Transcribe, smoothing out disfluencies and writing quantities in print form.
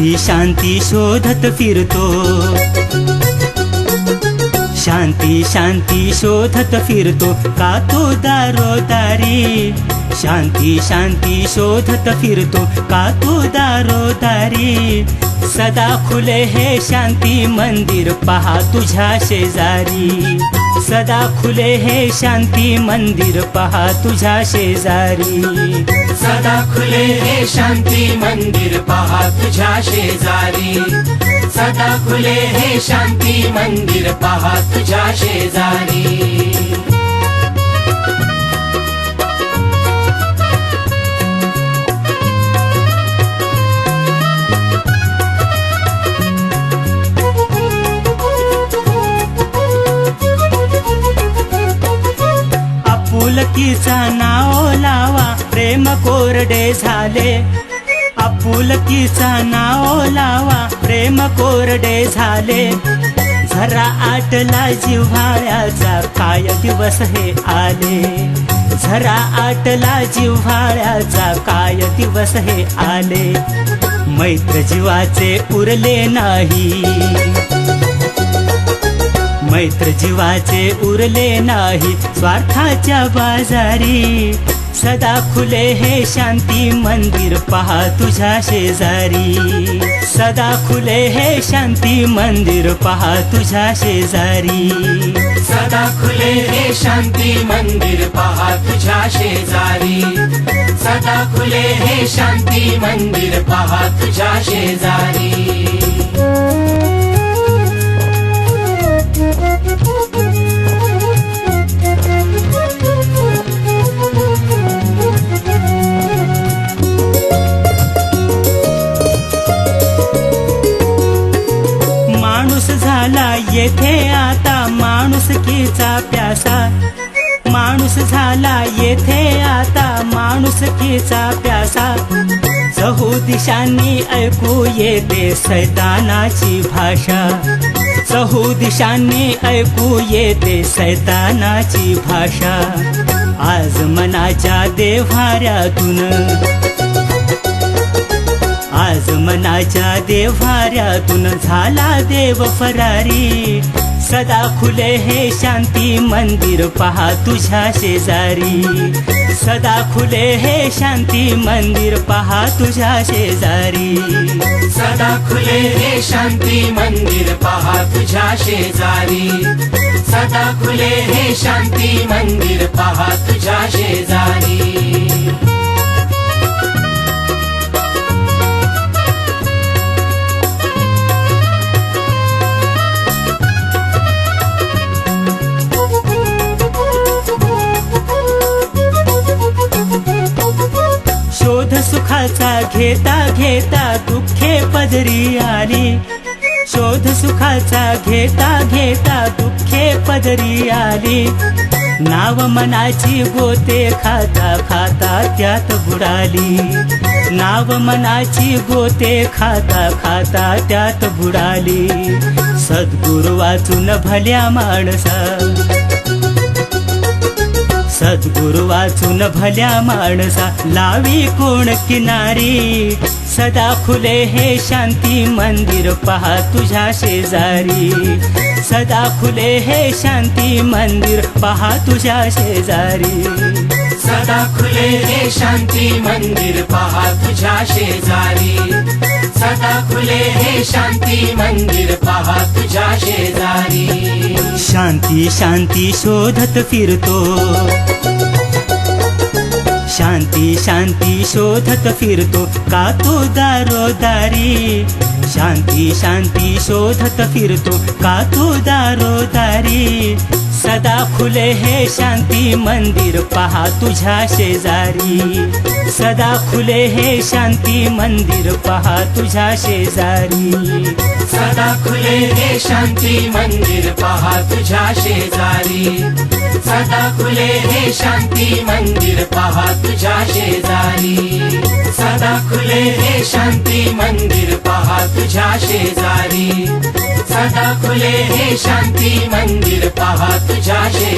शांती शांती शोधत फिरतो, शांती शांती शोधत फिरतो, का तो दारोदारी. शांती शांती शोधत फिरतो, का तो दारोदारी. सदा खुले हे शांती मंदिर पहा तुझ्या शेजारी. सदा खुले हे शांती मंदिर पहा तुझ्या शेजारी. सदा खुले हे शांती मंदिर पहा तुझ्या शेजारी. सदा खुले हे शांती मंदिर पहा तुझ्या शेजारी. आपुलकीचा नाव लावा प्रेम कोरडे झाले. आपुलकीचा नाव लावा प्रेम कोरडे झाले. झरा आटला जिव्हाळ्याचा काय दिवस हे आले. झरा आटला जिव्हाळ्याचा काय दिवस हे आले. मैत्र जीवाचे उरले नाही, मैत्र जीवाचे उरले नाही स्वार्थाच्या बाजारी. सदा खुले हे शांती मंदिर पहा तुझ्या शेजारी. सदा खुले हे शांती मंदिर पहा तुझ्या शेजारी. सदा खुले हे शांती मंदिर पहा तुझ्या शेजारी. सदा खुले हे शांती मंदिर पहा तुझ्या शेजारी. झाला येथे आता माणुसकीचा प्यासा. माणूस झाला येथे आता माणुसकीचा प्यासा. चहू दिशांनी ऐकू येते सैतानाची भाषा. चहू दिशांनी ऐकू येते सैतानाची भाषा. आज मनाच्या देव्हाऱ्यातून, आज मनाच्या देव्हाऱ्यातून झाला देव फरारी. सदा खुले हे शांती मंदिर पहा तुझ्या शेजारी. सदा खुले हे शांती मंदिर पहा तुझ्या शेजारी. सदा खुले हे शांती मंदिर पहा तुझ्या शेजारी. सदा खुले हे शांती मंदिर पहा तुझ्या शेजारी. शोध सुखाचा घेता घेता दुःखे पदरी आली. शोध सुखाचा घेता घेता दुःखे पदरी आली. नाव मनाची गोते खाता खाता त्यात बुडाली. नाव मनाची गोते खाता खाता त्यात बुडाली. सद्गुरु वाचून भल्या माणसा, सद्गुरु वाचून भल्या माणसा लावी कोण किनारी. सदा खुले हे शांती मंदिर पहा तुझ्या शेजारी. सदा खुले हे शांती मंदिर पहा तुझ्या शेजारी. सदा खुले हे शांती मंदिर पहा तुझ्या शेजारी. सदा खुले हे शांती मंदिर पहा तुझ्या शेजारी. शांती शांती शोधत फिरतो, शांती शांती शोधत फिरतो, का तो दारोदारी. शांती शांती शोधत फिरतो, का तो दारोदारी. सदा खुले हे शांती मंदिर पहा तुझ्या शेजारी. सदा खुले हे शांती मंदिर पहा तुझ्या शेजारी. सदा खुले हे शांती मंदिर पहा तुझ्या शेजारी. सदा खुले हे शांती मंदिर पहा तुझ्या शेजारी. सदा खुले हे शांती मंदिर पहा तुझ्या शेजारी. सदा खुले हे शांती मंदिर पहा तुझ्या शेजारी.